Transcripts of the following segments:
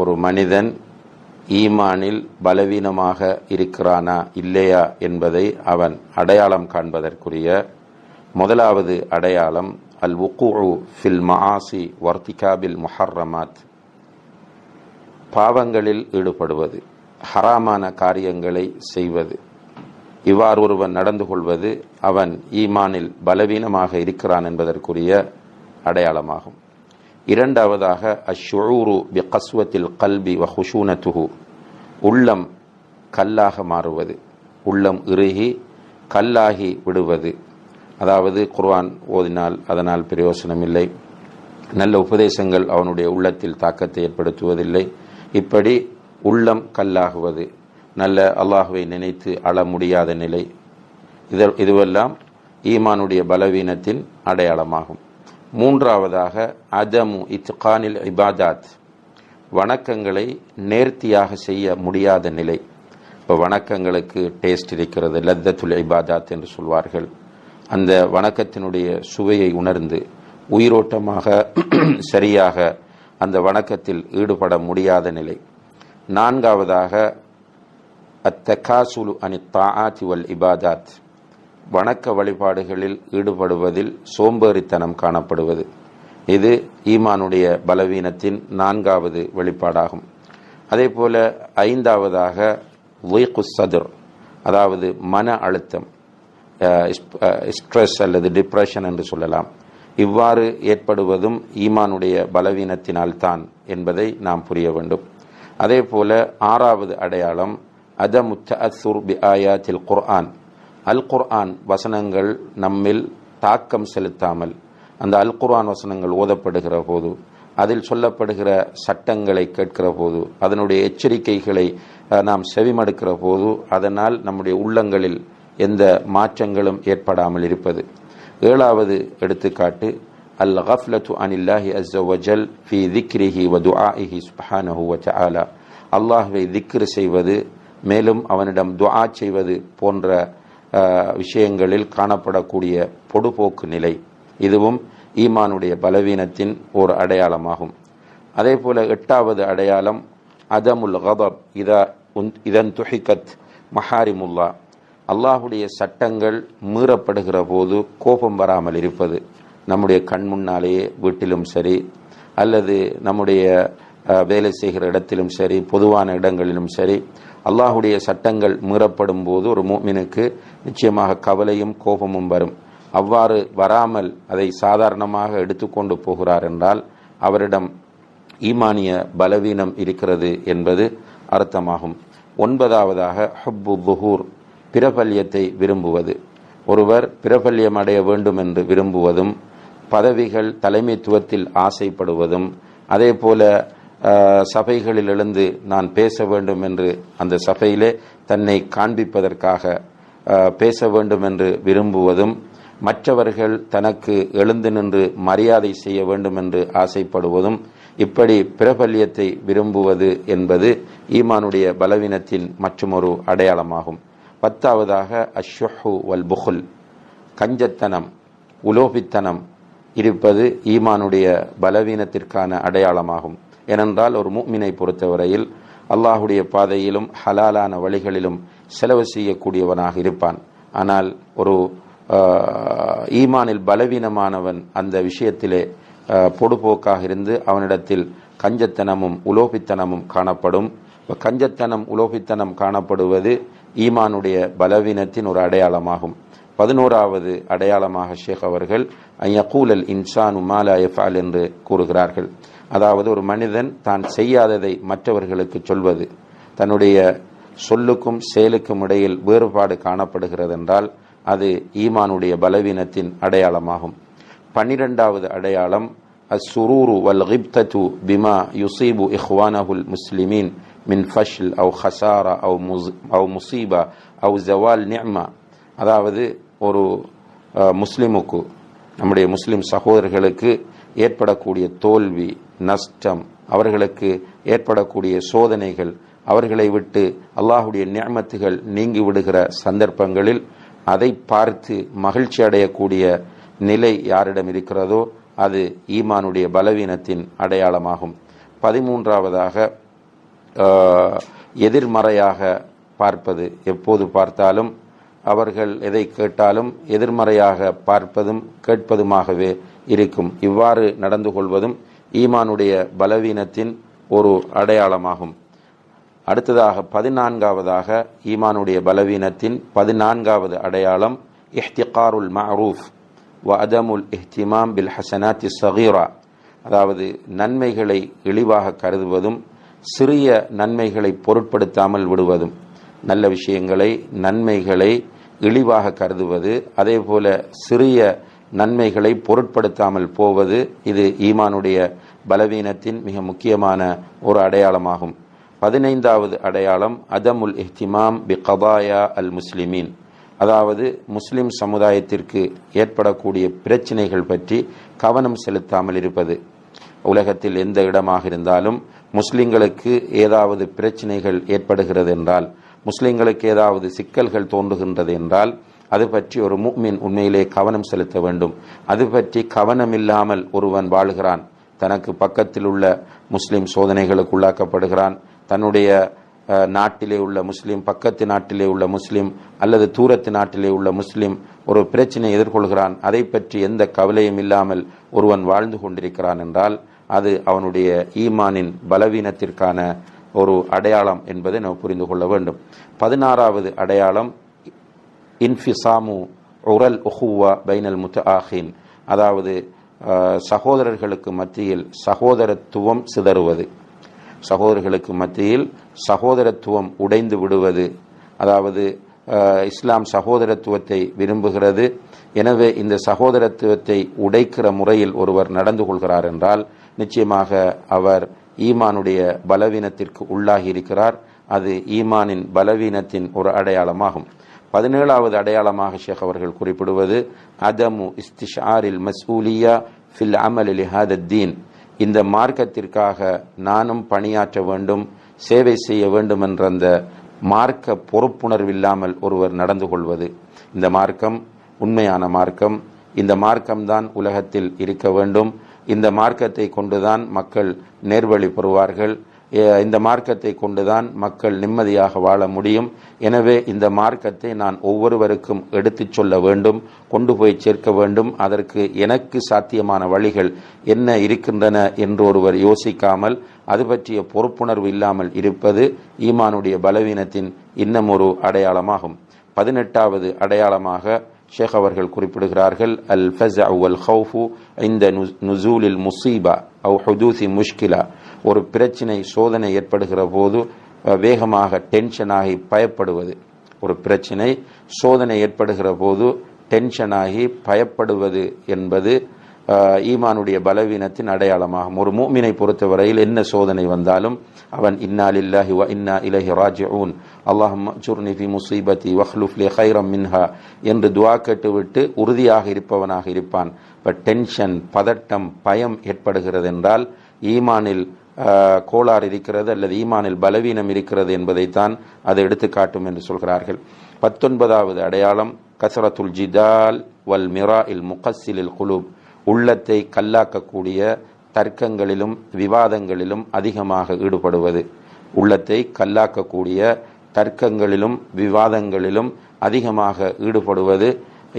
ஒரு மனிதன் ஈமானில் பலவீனமாக இருக்கிறானா இல்லையா என்பதை அவன் அடையாளம் காண்பதற்குரிய முதலாவது அடையாளம் அல் வுக்கூஉ ஃபில் மஆசி வர்திகாபில் முஹர்ரமாத், பாவங்களில் ஈடுபடுவது, ஹராமான காரியங்களை செய்வது. இவ்வாறு ஒருவன் நடந்து கொள்வது அவன் ஈமானில் பலவீனமாக இருக்கிறான் என்பதற்குரிய அடையாளமாகும். இரண்டாவதாக அஷ்ஷுஊரு பிகஸ்வத்தில் கல்பி வ ஹுஷூனத்துஹு, உள்ளம் கல்லாக மாறுவது, உள்ளம் இறுகி கல்லாகி விடுவது. அதாவது குர்ஆன் ஓதினால் அதனால் பிரயோசனம் இல்லை, நல்ல உபதேசங்கள் அவனுடைய உள்ளத்தில் தாக்கத்தை ஏற்படுத்துவதில்லை. இப்படி உள்ளம் கல்லாகுவது, நல்ல அல்லாஹுவை நினைத்து அழ முடியாத நிலை, இதுவெல்லாம் ஈமானுடைய பலவீனத்தின் அடையாளமாகும். மூன்றாவதாக அதமு இத்கானில் இபாதாத், வணக்கங்களை நேர்த்தியாக செய்ய முடியாத நிலை. இப்போ வணக்கங்களுக்கு டேஸ்ட் இருக்கிறது, லத்தத்துல் இபாதாத் என்று சொல்வார்கள். அந்த வணக்கத்தினுடைய சுவையை உணர்ந்து உயிரோட்டமாக சரியாக அந்த வணக்கத்தில் ஈடுபட முடியாத நிலை. நான்காவதாக அத்தகாசுலு அனி தாஆத்தி வல் இபாதாத், வணக்க வழிபாடுகளில் ஈடுபடுவதில் சோம்பேறித்தனம் காணப்படுவது. இது ஈமானுடைய பலவீனத்தின் நான்காவது வெளிப்பாடாகும். அதே போல ஐந்தாவதாக ضيقுஸ் சத்ர், அதாவது மன அழுத்தம், ஸ்ட்ரெஸ் அல்லது டிப்ரெஷன் என்று சொல்லலாம். இவ்வாறு ஏற்படுவதும் ஈமானுடைய பலவீனத்தினால்தான் என்பதை நாம் புரிய வேண்டும். அதே போல ஆறாவது அடையாளம் அதமு தஅஸ்ஸுர் பி ஆயாத்தில் குர்ஆன், அல் குர்ஆன் வசனங்கள் நம்மில் தாக்கம் செலுத்தாமல், அந்த அல் குர்ஆன் வசனங்கள் ஓதப்படுகிற போது, அதில் சொல்லப்படுகிற சட்டங்களை கேட்கிற போது, அதனுடைய எச்சரிக்கைகளை நாம் செவிமடுக்கிற போது, அதனால் நம்முடைய உள்ளங்களில் எந்த மாற்றங்களும் ஏற்படாமல் இருப்பது. ஏழாவது எடுத்துக்காட்டு அல் கஃப்லத்து அனில்லாஹி அஸ்ஸ வஜல் ஃபி திக்ரிஹி வ துஆஇஹி சுப்ஹானஹு வ தஆலா, அல்லாஹ்வை திக்ர் செய்வது மேலும் அவனிடம் துஆ செய்வது போன்ற விஷயங்களில் காணப்படக்கூடிய பொடுபோக்கு நிலை, இதுவும் ஈமானுடைய பலவீனத்தின் ஒரு அடையாளமாகும். அதே போல எட்டாவது அடையாளம் அதமுல் கதப் இதன் துஹிகத் மஹாரிமுல்லா, அல்லாஹுடைய சட்டங்கள் மீறப்படுகிற போது கோபம் வராமல் இருப்பது. நம்முடைய கண் முன்னாலேயே வீட்டிலும் சரி, அல்லது நம்முடைய வேலை செய்கிற இடத்திலும் சரி, பொதுவான இடங்களிலும் சரி, அல்லாஹுடைய சட்டங்கள் மீறப்படும் போது ஒரு முஃமினுக்கு நிச்சயமாக கவலையும் கோபமும் வரும். அவ்வாறு வராமல் அதை சாதாரணமாக எடுத்துக்கொண்டு போகிறார் என்றால் அவரிடம் ஈமானிய பலவீனம் இருக்கிறது என்பது அர்த்தமாகும். ஒன்பதாவதாக ஹுப்பு துஹூர், பிரபல்யத்தை விரும்புவது. ஒருவர் பிரபல்யம் அடைய வேண்டும் என்று விரும்புவதும், பதவிகள் தலைமைத்துவத்தில் ஆசைப்படுவதும், அதே போல சபைகளில் எழுந்து நான் பேச வேண்டும் என்று அந்த சபையிலே தன்னை காண்பிப்பதற்காக பேச வேண்டும் என்று விரும்புவதும், மற்றவர்கள் தனக்கு எழுந்து நின்று மரியாதை செய்ய வேண்டும் என்று ஆசைப்படுவதும், இப்படி பிரபல்யத்தை விரும்புவது என்பது ஈமானுடைய பலவீனத்தின் மற்றுமொரு அடையாளமாகும். பத்தாவதாக அஷ்ஷுஹு வல் புகுல், கஞ்சத்தனம், உலோபித்தனம் இருப்பது ஈமானுடைய பலவீனத்திற்கான அடையாளமாகும். ஏனென்றால் ஒரு முஃமினை பொறுத்தவரையில் அல்லாஹுடைய பாதையிலும் ஹலாலான வழிகளிலும் செலவு செய்யக்கூடியவனாக இருப்பான். ஆனால் ஒரு ஈமானில் பலவீனமானவன் அந்த விஷயத்திலே பொடுபோக்காக இருந்து அவனிடத்தில் கஞ்சத்தனமும் உலோபித்தனமும் காணப்படும். கஞ்சத்தனம் உலோபித்தனம் காணப்படுவது ஈமானுடைய பலவீனத்தின் ஒரு அடையாளமாகும். 11வது அடையாளமாக ஷேக் அவர்கள் யகூலல் இன்சானு மா லா யஃஅல் என்று கூறுகிறார்கள். அதாவது ஒரு மனிதன் தான் செய்யாததை மற்றவர்களுக்கு சொல்வது, தன்னுடைய சொல்லுக்கும் செயலுக்கும் இடையில் வேறுபாடு காணப்படுகிறது என்றால் அது ஈமானுடைய பலவீனத்தின் அடையாளமாகும். 12வது அடையாளம் அஸ்ஸுரூரு வல் கிப்தத்து பிமா யுஸீபு இஹ்வானஹுல் முஸ்லிமீன் மின் ஃபஷ்ல் அவ் ஹசாரா அவ் முசீபா அவ் ஜவால் நிஅமா. அதாவது ஒரு முஸ்லிமுக்கு, நம்முடைய முஸ்லிம் சகோதரர்களுக்கு ஏற்படக்கூடிய தோல்வி, நஷ்டம், அவர்களுக்கு ஏற்படக்கூடிய சோதனைகள், அவர்களை விட்டு அல்லாஹுடைய நிஅமத்துகள் நீங்கி விடுகிற சந்தர்ப்பங்களில் அதை பார்த்து மகிழ்ச்சி அடையக்கூடிய நிலை யாரிடம் இருக்கிறதோ அது ஈமானுடைய பலவீனத்தின் அடையாளமாகும். 13வதாக எதிர்மறையாக பார்ப்பது, எப்போது பார்த்தாலும் அவர்கள் எதை கேட்டாலும் எதிர்மறையாக பார்ப்பதும் கேட்பதுமாகவே இருக்கும். இவ்வாறு நடந்து கொள்வதும் ஈமானுடைய பலவீனத்தின் ஒரு அடையாளமாகும். அடுத்ததாக 14வதாக ஈமானுடைய பலவீனத்தின் 14வது அடையாளம் இஹ்திகாருல் மஅரூஃப் வ அதமுல் இஹ்திமாம் பில் ஹசனாத்தி ஸகீரா, அதாவது நன்மைகளை இழிவாக கருதுவதும் சிறிய நன்மைகளை பொருட்படுத்தாமல் விடுவதும். நல்ல விஷயங்களை, நன்மைகளை இழிவாக கருதுவது, அதே போல சிறிய நன்மைகளை பொருட்படுத்தாமல் போவது, இது ஈமானுடைய பலவீனத்தின் மிக முக்கியமான ஒரு அடையாளமாகும். 15வது அடையாளம் அதமுல் இஹ்திமாம் பி கதாயா அல் முஸ்லிமீன், அதாவது முஸ்லிம் சமுதாயத்திற்கு ஏற்படக்கூடிய பிரச்சினைகள் பற்றி கவனம் செலுத்தாமல் இருப்பது. உலகத்தில் எந்த இடமாக இருந்தாலும் முஸ்லிம்களுக்கு ஏதாவது பிரச்சினைகள் ஏற்படுகிறது என்றால், முஸ்லிம்களுக்கு ஏதாவது சிக்கல்கள் தோன்றுகின்றது என்றால் அது பற்றி ஒரு முஃமின் உண்மையிலே கவனம் செலுத்த வேண்டும். அது பற்றி கவனமில்லாமல் ஒருவன் வாழ்கிறான், தனக்கு பக்கத்தில் உள்ள முஸ்லிம் சோதனைகளுக்கு உள்ளாக்கப்படுகிறான், தன்னுடைய நாட்டிலே உள்ள முஸ்லிம், பக்கத்து நாட்டிலே உள்ள முஸ்லிம் அல்லது தூரத்து நாட்டிலே உள்ள முஸ்லிம் ஒரு பிரச்சனை எதிர்கொள்கிறான், அதை பற்றி எந்த கவலையும் இல்லாமல் ஒருவன் வாழ்ந்து கொண்டிருக்கிறான் என்றால் அது அவனுடைய ஈமானின் பலவீனத்திற்கான ஒரு அடையாளம் என்பதை நாம் புரிந்து கொள்ள வேண்டும். 16வது அடையாளம் இன்ஃபிசாமு உரல் உஹுவா பைனல் முத்தஆஹின், அதாவது சகோதரர்களுக்கு மத்தியில் சகோதரத்துவம் சிதறுவது, சகோதரர்களுக்கு மத்தியில் சகோதரத்துவம் உடைந்து விடுவது. அதாவது இஸ்லாம் சகோதரத்துவத்தை விரும்புகிறது. எனவே இந்த சகோதரத்துவத்தை உடைக்கிற முறையில் ஒருவர் நடந்து கொள்கிறார் என்றால் நிச்சயமாக அவர் ஈமானுடைய பலவீனத்திற்கு உள்ளாகி இருக்கிறார். அது ஈமானின் பலவீனத்தின் ஒரு அடையாளமாகும். 17வது அடையாளமாக ஷேக் அவர்கள் குறிப்பிடுவது அதமு இஸ்திஷாரில் மஸ்ஊலியா ஃபில் அமல் லிஹாதத்தீன், இந்த மார்க்கத்திற்காக நானும் பணியாற்ற வேண்டும், சேவை செய்ய வேண்டும் என்ற அந்த மார்க்க பொறுப்புணர்வில்லாமல் ஒருவர் நடந்து கொள்வது. இந்த மார்க்கம் உண்மையான மார்க்கம், இந்த மார்க்கம்தான் உலகத்தில் இருக்க வேண்டும், இந்த மார்க்கத்தை கொண்டுதான் மக்கள் நேர்வழி பெறுவார்கள், இந்த மார்க்கத்தை கொண்டுதான் மக்கள் நிம்மதியாக வாழ முடியும். எனவே இந்த மார்க்கத்தை நான் ஒவ்வொருவருக்கும் எடுத்துச் சொல்ல வேண்டும், கொண்டு போய் சேர்க்க வேண்டும். அதற்கு எனக்கு சாத்தியமான வழிகள் என்ன இருக்கின்றன என்று ஒருவர் யோசிக்காமல் அது பற்றிய பொறுப்புணர்வு இல்லாமல் இருப்பது ஈமானுடைய பலவீனத்தின் இன்னும் ஒரு அடையாளமாகும். 18வது அடையாளமாக ஷேக் அவர்கள் குறிப்பிடுகிறார்கள் அல் ஃபஸஉ வல் ஹௌஃபு இந்த நுசூலில் முஸீபா அவ் ஹுதூசி முஷ்கிலா, ஒரு பிரச்சினை சோதனை ஏற்படுகிற போது வேகமாக டென்ஷனாகி பயப்படுவது. ஒரு பிரச்சினை சோதனை ஏற்படுகிற போது டென்ஷனாகி பயப்படுவது என்பது ஈமானுடைய பலவீனத்தின் அடையாளமாகும். ஒரு முஃமினை பொறுத்தவரையில் என்ன சோதனை வந்தாலும் அவன் இன்னா லில்லாஹி வ இன்னா இலைஹி ராஜிஊன் அல்லாஹும்ம அஜுர்னி ஃபி முஸீபதி வக்லுஃப் லி கைரம் மின்ஹா என்று துஆ கேட்டுவிட்டு உறுதியாக இருப்பவனாக இருப்பான். இப்போ டென்ஷன், பதட்டம், பயம் ஏற்படுகிறது என்றால் ஈமானில் கோளாறு இருக்கிறது அல்லது ஈமானில் பலவீனம் இருக்கிறது என்பதைத்தான் அது எடுத்துக்காட்டும் என்று சொல்கிறார்கள். 19வது அடையாளம் கஸ்ரத்துல் ஜிதால் வல் மிராஇல் முகஸ்ஸிலில் குலூப், உள்ளத்தை கல்லாக்கக்கூடிய தர்க்கங்களிலும் விவாதங்களிலும் அதிகமாக ஈடுபடுவது. உள்ளத்தை கல்லாக்கக்கூடிய தர்க்கங்களிலும் விவாதங்களிலும் அதிகமாக ஈடுபடுவது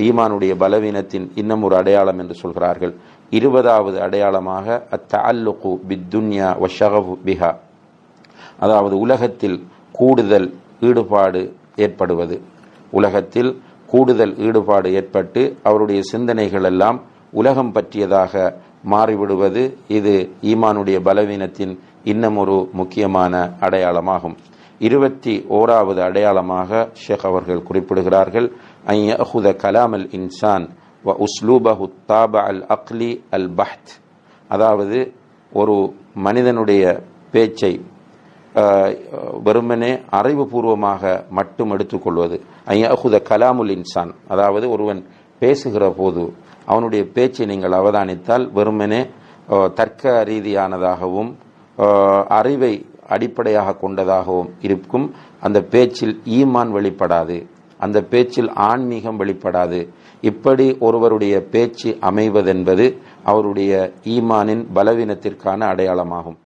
ஈமானுடைய பலவீனத்தின் இன்னும் ஒரு அடையாளம் என்று சொல்கிறார்கள். 20வது அடையாளமாக அத்தஅல்லுகு பித்துன்யா வஷகஃபு பிஹா, அதாவது உலகத்தில் கூடுதல் ஈடுபாடு ஏற்படுவது. உலகத்தில் கூடுதல் ஈடுபாடு ஏற்பட்டு அவருடைய சிந்தனைகள் எல்லாம் உலகம் பற்றியதாக மாறிவிடுவது. இது ஈமானுடைய பலவீனத்தின் இன்னும் ஒரு முக்கியமான அடையாளமாகும். 21வது அடையாளமாக ஷேக் அவர்கள் குறிப்பிடுகிறார்கள் அன் யஅஹுத கலாமல் இன்சான் வ உஸ்லூபஹு தாப அல் அக்லி அல் பஹ்த், அதாவது ஒரு மனிதனுடைய பேச்சை வெறுமனே அறிவுபூர்வமாக மட்டும் எடுத்துக்கொள்வது. அன் யஅஹுத கலாமுல் இன்சான், அதாவது ஒருவன் பேசுகிற போது அவனுடைய பேச்சை நீங்கள் அவதானித்தால் வெறுமனே தர்க்க ரீதியானதாகவும் அறிவை அடிப்படையாக கொண்டதாகவும் இருக்கும். அந்த பேச்சில் ஈமான் வெளிப்படாது, அந்த பேச்சில் ஆன்மீகம் வெளிப்படாது. இப்படி ஒருவருடைய பேச்சு அமைவதென்பது அவருடைய ஈமானின் பலவீனத்திற்கான அடையாளமாகும்.